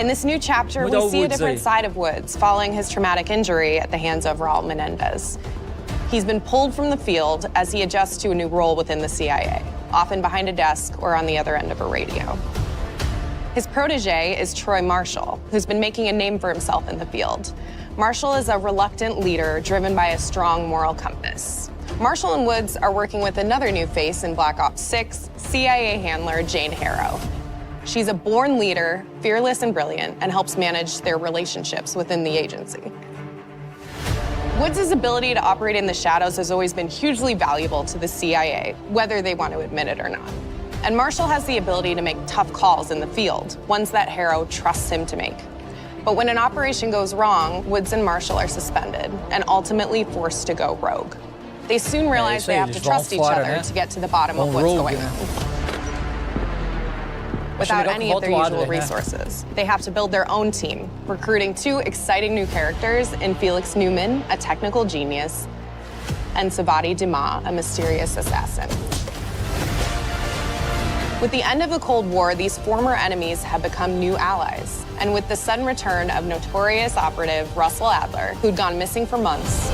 In this new chapter, we see a different side of Woods following his traumatic injury at the hands of Raul Menendez. He's been pulled from the field as he adjusts to a new role within the CIA, often behind a desk or on the other end of a radio. His protege is Troy Marshall, who's been making a name for himself in the field. Marshall is a reluctant leader driven by a strong moral compass. Marshall and Woods are working with another new face in Black Ops 6, CIA handler Jane Harrow. She's a born leader, fearless and brilliant, and helps manage their relationships within the agency. Woods' ability to operate in the shadows has always been hugely valuable to the CIA, whether they want to admit it or not. And Marshall has the ability to make tough calls in the field, ones that Harrow trusts him to make. But when an operation goes wrong, Woods and Marshall are suspended and ultimately forced to go rogue. They soon realize they have to trust each other to get to the bottom of what's going on. Without any of their usual resources. They have to build their own team, recruiting two exciting new characters in Felix Newman, a technical genius, and Savati Dumas, a mysterious assassin. With the end of the Cold War, these former enemies have become new allies. And with the sudden return of notorious operative Russell Adler, who'd gone missing for months,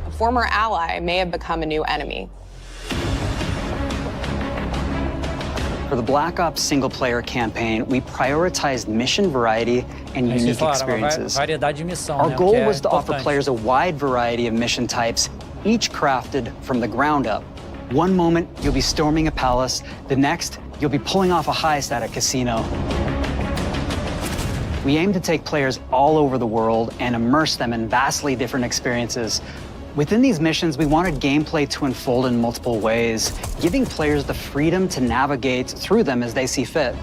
a former ally may have become a new enemy. For the Black Ops single-player campaign, we prioritized mission variety and unique experiences. Our goal was to offer players a wide variety of mission types, each crafted from the ground up. One moment, you'll be storming a palace. The next, you'll be pulling off a heist at a casino. We aim to take players all over the world and immerse them in vastly different experiences. Within these missions, we wanted gameplay to unfold in multiple ways, giving players the freedom to navigate through them as they see fit.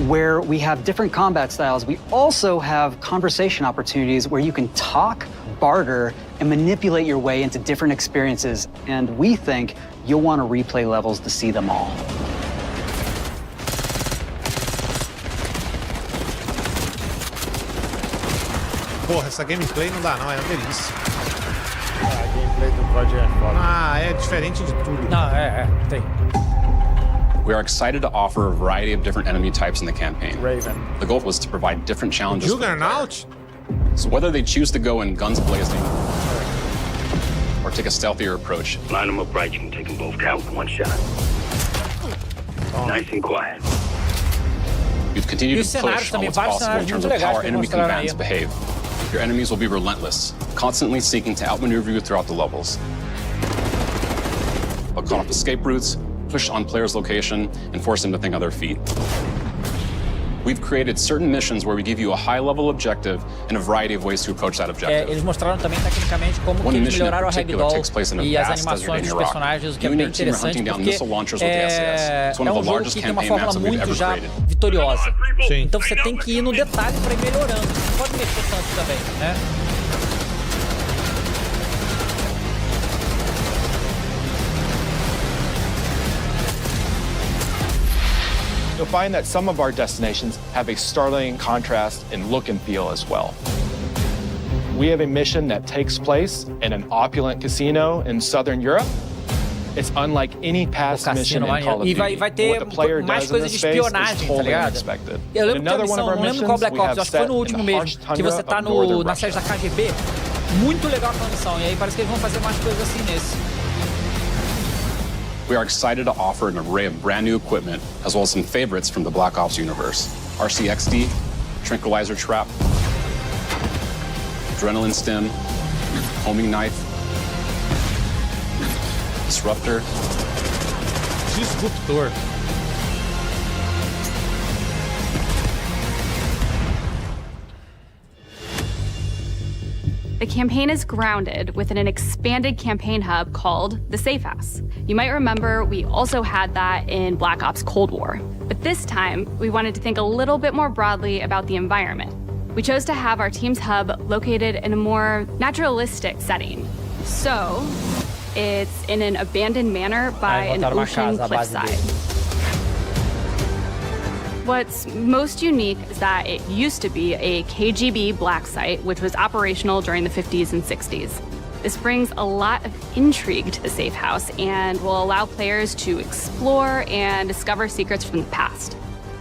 Where we have different combat styles, we also have conversation opportunities where you can talk, barter, and manipulate your way into different experiences. And we think you'll want to replay levels to see them all. Porra, essa gameplay não dá não, é uma delícia. A gameplay do COD é foda. Ah, é diferente de tudo. Não, tem. We are excited to offer a variety of different enemy types in the campaign. Raven. The goal was to provide different challenges. Juggernaut? So whether they choose to go in guns blazing or take a stealthier approach. Line them up right, you can take them both out with one shot. Nice and quiet. We've continued to push on what's possible in terms of how our enemy combatants behave. Your enemies will be relentless, constantly seeking to outmaneuver you throughout the levels. They'll cut off escape routes, push on players' location, and force them to think on their feet. We've created certain missions where we give you a high-level objective and a variety of ways to approach that objective. Eles mostraram também tecnicamente como que eles melhoraram a ragdoll e as animações dos personagens, o que é bem interessante porque é um jogo que tem uma fórmula muito já vitoriosa. Sim. Então você tem que ir no detalhe para ir melhorando. Você não pode mexer tanto também, né? You'll find that some of our destinations have a startling contrast in look and feel as well. We have a mission that takes place in an opulent casino in Southern Europe. It's unlike any past mission in Call of Duty. Vai ter What the player mais does in coisas this de space is espionagem, tá totally ligado? unexpected. Eu lembro Another que a one of missão, our não lembro qual missions Black we Ops, have acho que foi set no in último the mesmo, harsh que tundra você tá of northern na Russia. sede da KGB. Muito legal aquela missão, e aí parece que eles vão fazer mais coisas assim nesse. We are excited to offer an array of brand new equipment, as well as some favorites from the Black Ops universe. RCXD, Tranquilizer Trap, Adrenaline Stim, Homing Knife, Disruptor. Disruptor. The campaign is grounded within an expanded campaign hub called the Safe House. You might remember we also had that in Black Ops Cold War. But this time, we wanted to think a little bit more broadly about the environment. We chose to have our team's hub located in a more naturalistic setting. So, it's in an abandoned manor by an ocean cliffside. What's most unique is that it used to be a KGB black site, which was operational during the 50s and 60s. This brings a lot of intrigue to the Safe House and will allow players to explore and discover secrets from the past.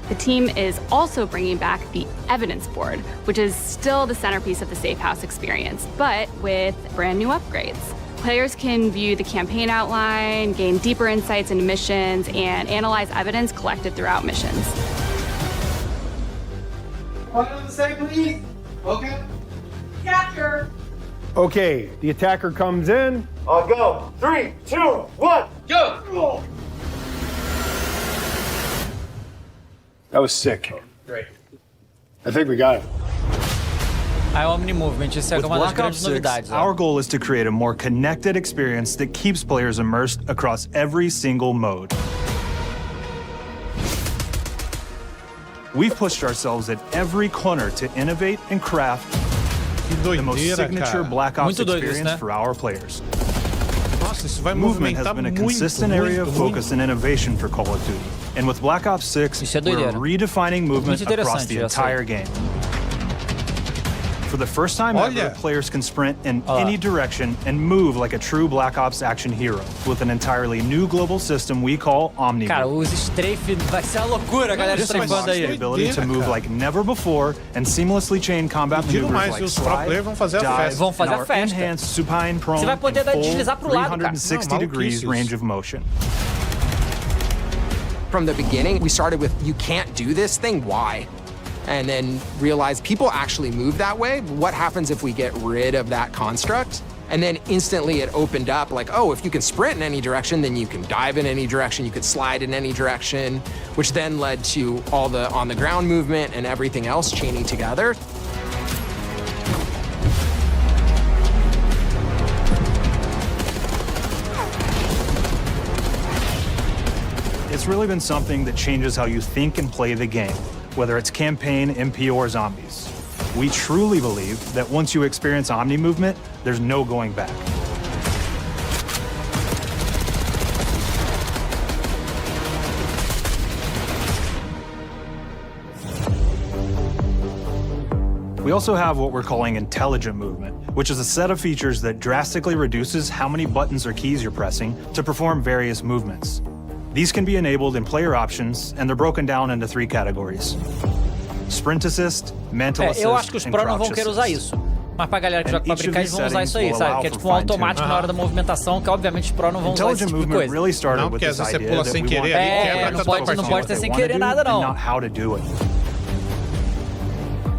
The team is also bringing back the evidence board, which is still the centerpiece of the Safe House experience, but with brand new upgrades. Players can view the campaign outline, gain deeper insights into missions, and analyze evidence collected throughout missions. What does it say, please? Okay. Capture. Okay, the attacker comes in. I'll go. 3, 2, 1, go! That was sick. Great. I think we got it. A Omni Movement, isso é uma das grandes novidades. Our goal is to create a more connected experience that keeps players immersed across every single mode. We've pushed ourselves at every corner to innovate and craft the most signature Black Ops experience for our players. Nossa, isso vai Movement has movimentar been a muito, consistent area of muito. focus and innovation for Call of Duty. And with Black Ops 6, we're redefining movement across the entire game. For the first time ever, players can sprint in any direction and move like a true Black Ops action hero with an entirely new global system we call Omni. Cara, os strafe vai ser a loucura, a galera strafando aí. The ability to move like never before and seamlessly chain combat maneuvers like slide, dive, and our enhanced supine, prone, and full 360 degrees range of motion. From the beginning, we started with, you can't do this thing, why? And then realized people actually move that way. What happens if we get rid of that construct? And then instantly it opened up like, oh, if you can sprint in any direction, then you can dive in any direction, you could slide in any direction, which then led to all the on-the-ground movement and everything else chaining together. It's really been something that changes how you think and play the game, whether it's campaign, MP, or zombies. We truly believe that once you experience Omni movement, there's no going back. We also have what we're calling intelligent movement, which is a set of features that drastically reduces how many buttons or keys you're pressing to perform various movements. These can be enabled in player options, and they're broken down into 3 categories: Sprint Assist, Mental Assist, eu acho que os and Pro não Crouch vão querer Assist. usar isso. Mas pra galera que joga pra brincar, eles vão usar isso aí, sabe? Que é tipo um automático na hora da movimentação, que obviamente os Pro não vão usar esse tipo de coisa. Really started não, with porque às this vezes você idea pula that sem we querer want ali, quebra não pode ser sem querer nada, não. not how to do it.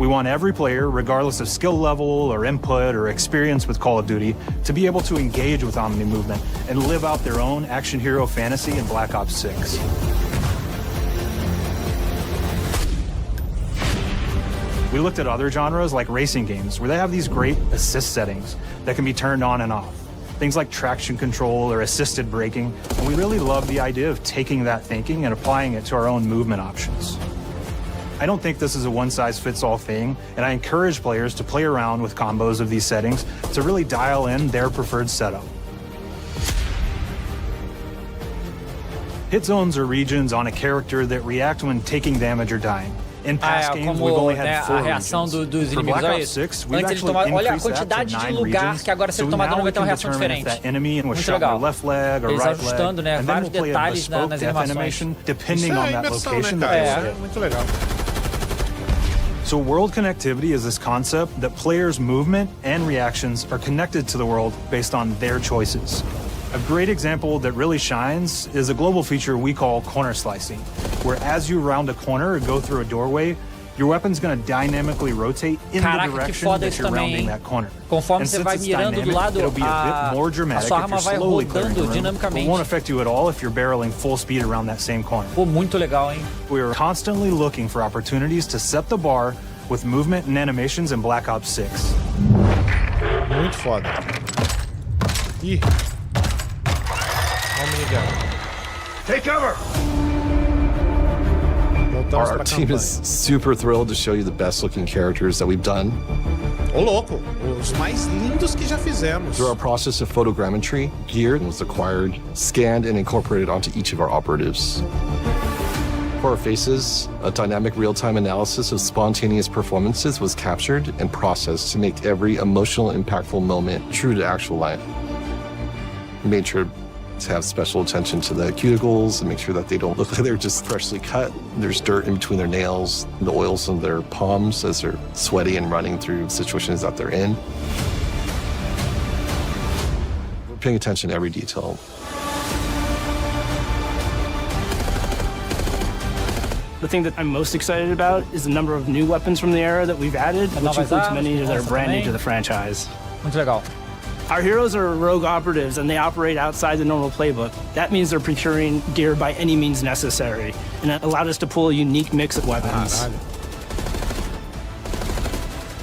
We want every player, regardless of skill level or input or experience with Call of Duty, to be able to engage with Omni movement and live out their own action hero fantasy in Black Ops 6. We looked at other genres like racing games, where they have these great assist settings that can be turned on and off. Things like traction control or assisted braking. And we really love the idea of taking that thinking and applying it to our own movement options. I don't think this is a one-size-fits-all thing, and I encourage players to play around with combos of these settings to really dial in their preferred setup. Hit zones are regions on a character that react when taking damage or dying. In past games, we've only had 4 a reação dos inimigos, olha isso. Antes de tomar, olha a quantidade de lugar que agora se ele tomar dano vai ter uma reação diferente. Muito legal. Eles ajustando, né, vários detalhes nas animações. Depending on that location. Muito legal. So world connectivity is this concept that players' movement and reactions are connected to the world based on their choices. A great example that really shines is a global feature we call corner slicing, where as you round a corner or go through a doorway, your weapon's going to dynamically rotate in the direction that you're rounding that corner. Conforme você vai mirando do lado, a sua arma vai rodando dinamicamente. It won't affect you at all if you're barreling full speed around that same corner. Pô, muito legal, hein? We are constantly looking for opportunities to set the bar with movement and animations in Black Ops 6. Muito foda. Ih. Vamos ligar. Take cover! Our team is super thrilled to show you the best looking characters that we've done. Ô louco, os mais lindos que já fizemos. Through our process of photogrammetry, gear was acquired, scanned, and incorporated onto each of our operatives. For our faces, a dynamic real-time analysis of spontaneous performances was captured and processed to make every emotional, impactful moment true to actual life. We made sure to have special attention to the cuticles and make sure that they don't look like they're just freshly cut. There's dirt in between their nails, the oils on their palms as they're sweaty and running through situations that they're in. We're paying attention to every detail. The thing that I'm most excited about is the number of new weapons from the era that we've added, which includes many that are brand new to the franchise. Muito legal. Our heroes are rogue operatives, and they operate outside the normal playbook. That means they're procuring gear by any means necessary, and it allowed us to pull a unique mix of weapons.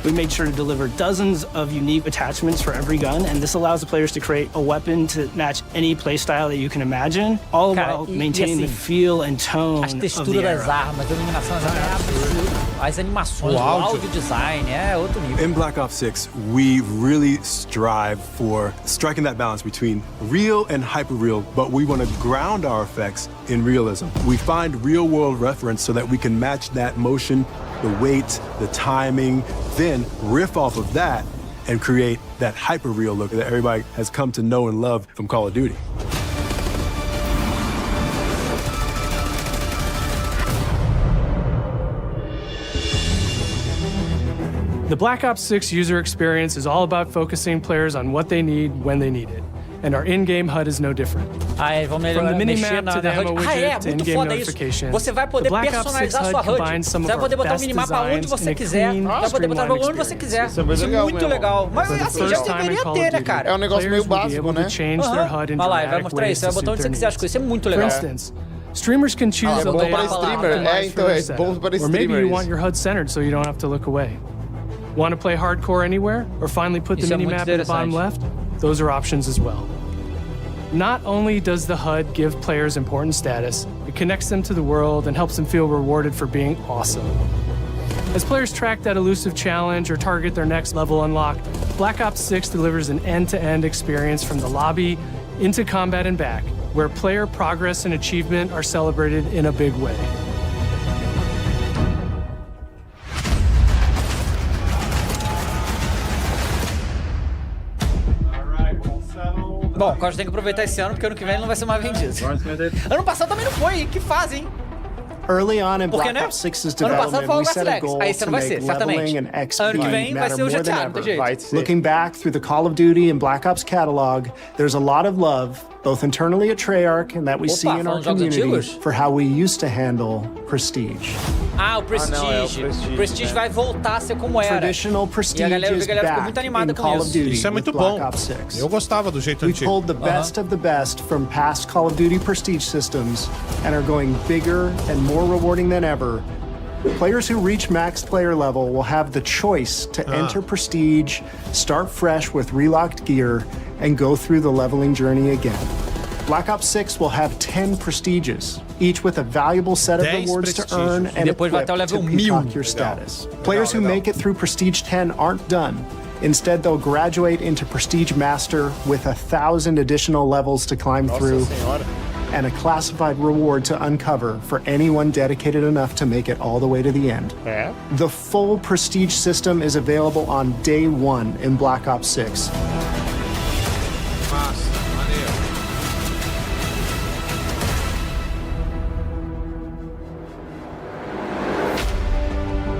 We made sure to deliver dozens of unique attachments for every gun, and this allows the players to create a weapon to match any playstyle that you can imagine, all while maintaining the feel and tone a textura das armas, a iluminação é absurda. As animações, o áudio design é outro nível. In Black Ops 6, we really strive for striking that balance between real and hyper-real, but we want to ground our effects in realism. We find real-world reference so that we can match that motion, the weight, the timing, then riff off of that and create that hyper-real look that everybody has come to know and love from Call of Duty. The Black Ops 6 user experience is all about focusing players on what they need when they need it. And our in-game HUD is no different. Aí, vamos From the mexer minimap na to the ammo HUD. widget to Muito in-game foda isso. notification. Você vai poder The Black Ops 6 personalizar sua HUD HUD. combines some Você of vai poder our botar o best minimapa onde designs você in a quiser. clean, Vai poder botar streamlined onde você quiser. Isso é bem Isso é legal muito mesmo. legal. Mas For the assim, first já time in deveria Call ter, of né, Duty, cara? É um negócio meio players will be básico, able né? to change their HUD in Vai lá, vai dramatic mostrar ways isso. Vai to botar onde suit você their quiser as needs. coisas. Isso é muito For legal. instance, streamers can choose É a bom layout para streamer. optimized Então for é their setup. bom para Or maybe you streamers. want your HUD centered so you don't have to look away. Want to play hardcore anywhere? Or finally put the Isso é muito minimap at the bottom interessante. left? Those are options as well. Not only does the HUD give players important status, it connects them to the world and helps them feel rewarded for being awesome. As players track that elusive challenge or target their next level unlock, Black Ops 6 delivers an end-to-end experience from the lobby into combat and back, where player progress and achievement are celebrated in a big way. Bom, o Cortes tem que aproveitar esse ano, porque ano que vem ele não vai ser mais vendido. Ano passado também não foi, hein? Que fase, hein? Early on in Porque, Black né? Ops 6's Ano passado development, foi o we set a West goal Aí esse to ano vai make ser, certamente. leveling and Ano XP que vem vai matter ser o more than GTA, não tem ever. jeito. Looking back through the Call of Duty and Black Ops catalog, there's a lot of love, both internally at Treyarch and that we see in our falando de jogos community, antigos? for how we used to handle Prestige. Ah, o Prestige. O Prestige vai voltar a ser como era. Traditional E a Prestige galera is ficou back muito in animada com Call of isso. Duty Isso é muito with Black bom. Ops 6. Eu gostava do jeito We antigo. pulled the best of the best from past Call of Duty Prestige systems and are going bigger and more rewarding than ever. Players who reach max player level will have the choice to enter Prestige, start fresh with relocked gear, and go through the leveling journey again. Black Ops 6 will have 10 prestiges, each with a valuable set of 10 rewards to prestígios. earn and depois vai equip até o to level 1000. peacock your status. Players who make it through Prestige 10 aren't done. Instead, they'll graduate into Prestige Master with 1,000 additional levels to climb through and a classified reward to uncover for anyone dedicated enough to make it all the way to the end. The full Prestige system is available on day one in Black Ops 6. Massa, maneiro.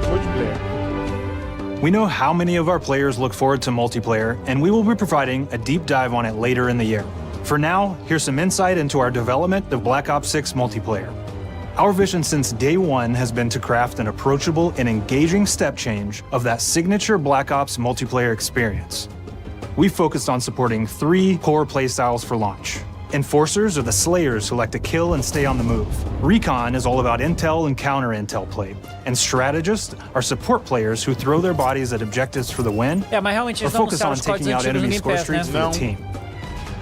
Multiplayer. We know how many of our players look forward to multiplayer, and we will be providing a deep dive on it later in the year. For now, here's some insight into our development of Black Ops 6 multiplayer. Our vision since day one has been to craft an approachable and engaging step change of that signature Black Ops multiplayer experience. We focused on supporting 3 core playstyles for launch. Enforcers are the slayers who like to kill and stay on the move. Recon is all about intel and counter-intel play. And strategists are support players who throw their bodies at objectives for the win, Mas realmente or eles não focus anunciaram on os códigos taking out antigos no enemy Game score Pass, streaks né? for the team.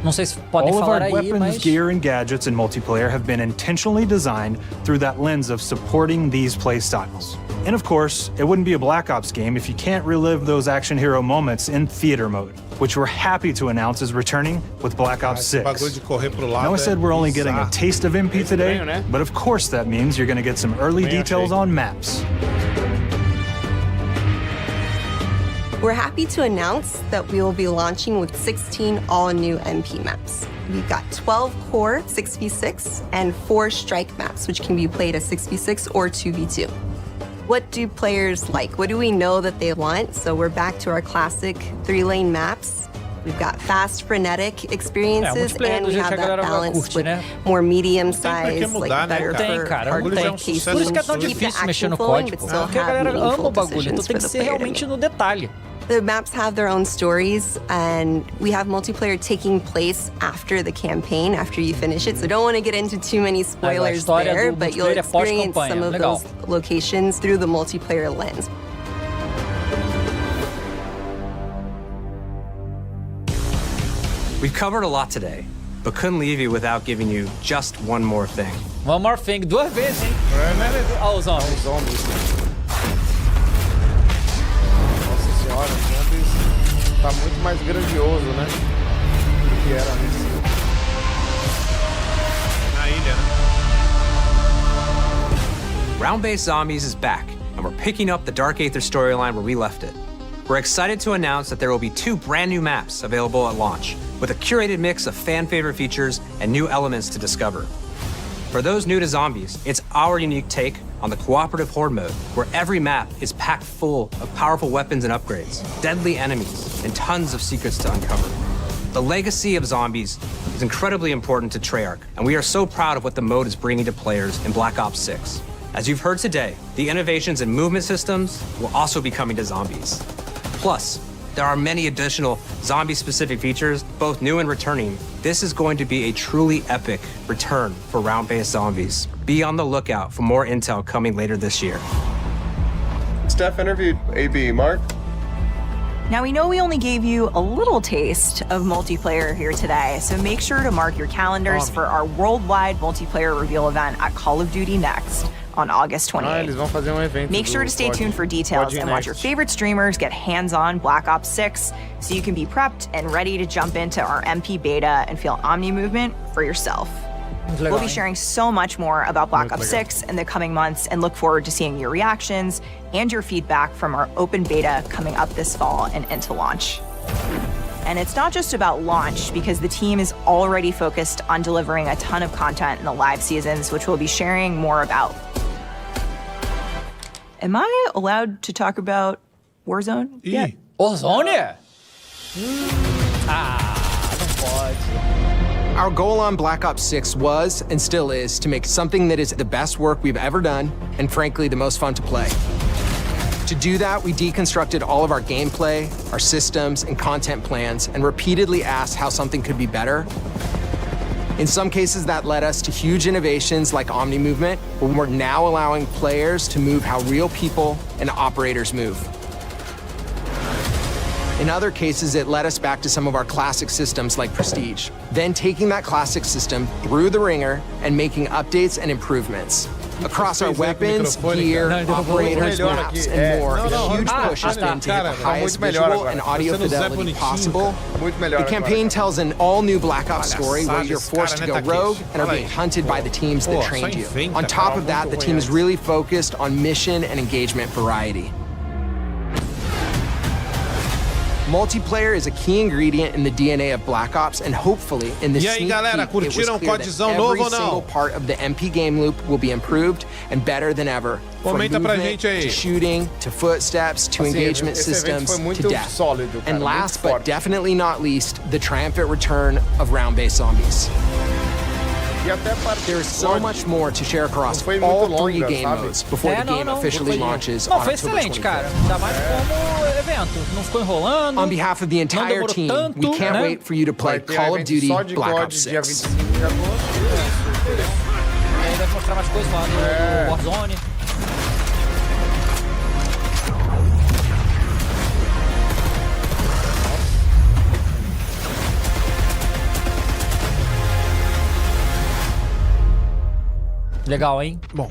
Não sei se podem All of falar our aí, weapons, mas... gear, and gadgets in multiplayer have been intentionally designed through that lens of supporting these play styles. And of course, it wouldn't be a Black Ops game if you can't relive those action hero moments in theater mode, which we're happy to announce is returning with Black Ops 6. Bagulho de correr pro lado. Now I said we're only getting a bizarro. taste of MP today, estranho, né? but of course that means you're going to get some early details on maps. We're happy to announce that we will be launching with 16 all-new MP maps. We've got 12 core 6v6 and 4 strike maps, which can be played as 6v6 or 2v2. What do players like? What do we know that they want? So we're back to our classic 3-lane maps. We've got fast, frenetic experiences, and we have that balance with more medium-sized, like better for hardcore cases. Por isso que é tão difícil mexer no código, porque a galera ama o bagulho, então tem que ser realmente no detalhe. The maps have their own stories, and we have multiplayer taking place after the campaign, after you finish it. So don't want to get into too many spoilers there, but you'll experience some of those locations through the multiplayer lens. We've covered a lot today, but couldn't leave you without giving you just one more thing. One more thing, 2 vezes, hein? Olha os zombies. Nossa senhora, os zombies tá muito mais grandioso, né? Do que era antes. Na ilha, né? Round-based Zombies is back, and we're picking up the Dark Aether storyline where we left it. We're excited to announce that there will be 2 brand new maps available at launch, with a curated mix of fan-favorite features and new elements to discover. For those new to Zombies, it's our unique take on the cooperative horde mode, where every map is packed full of powerful weapons and upgrades, deadly enemies, and tons of secrets to uncover. The legacy of Zombies is incredibly important to Treyarch, and we are so proud of what the mode is bringing to players in Black Ops 6. As you've heard today, the innovations in movement systems will also be coming to Zombies. Plus, there are many additional zombie-specific features, both new and returning. This is going to be a truly epic return for round-based Zombies. Be on the lookout for more intel coming later this year. Steph interviewed AB. Mark? Now, we know we only gave you a little taste of multiplayer here today, so make sure to mark your calendars for our worldwide multiplayer reveal event at Call of Duty Next on August 28th. Make sure to stay tuned for details and watch your favorite streamers get hands-on Black Ops 6 so you can be prepped and ready to jump into our MP beta and feel Omni movement for yourself. We'll be sharing so much more about Black Ops 6 in the coming months and look forward to seeing your reactions and your feedback from our open beta coming up this fall and into launch. And it's not just about launch, because the team is already focused on delivering a ton of content in the live seasons, which we'll be sharing more about. Am I allowed to talk about Warzone yet? Warzone? Não pode. Our goal on Black Ops 6 was, and still is, to make something that is the best work we've ever done, and frankly, the most fun to play. To do that, we deconstructed all of our gameplay, our systems, and content plans, and repeatedly asked how something could be better. In some cases, that led us to huge innovations like Omni movement, where we're now allowing players to move how real people and operators move. In other cases, it led us back to some of our classic systems like Prestige, then taking that classic system through the ringer and making updates and improvements. Across our weapons, gear, operators, maps, and more, a huge push has been to hit the highest visual and audio fidelity possible. The campaign tells an all-new Black Ops story where you're forced to go rogue and are being hunted by the teams that trained you. On top of that, the team is really focused on mission and engagement variety. Multiplayer is a key ingredient in the DNA of Black Ops, and hopefully in the sneak galera, peek, it was clear that every single part of the MP game loop will be improved and better than ever. From movement to shooting, to footsteps, to engagement systems, to death. And last but definitely not least, the triumphant return of round-based Zombies. There is so much more to share across all 3 game modes before the game officially launches on October 25th. On behalf of the entire team, we can't wait for you to play Call of Duty Black Ops 6. Legal, hein? Bom,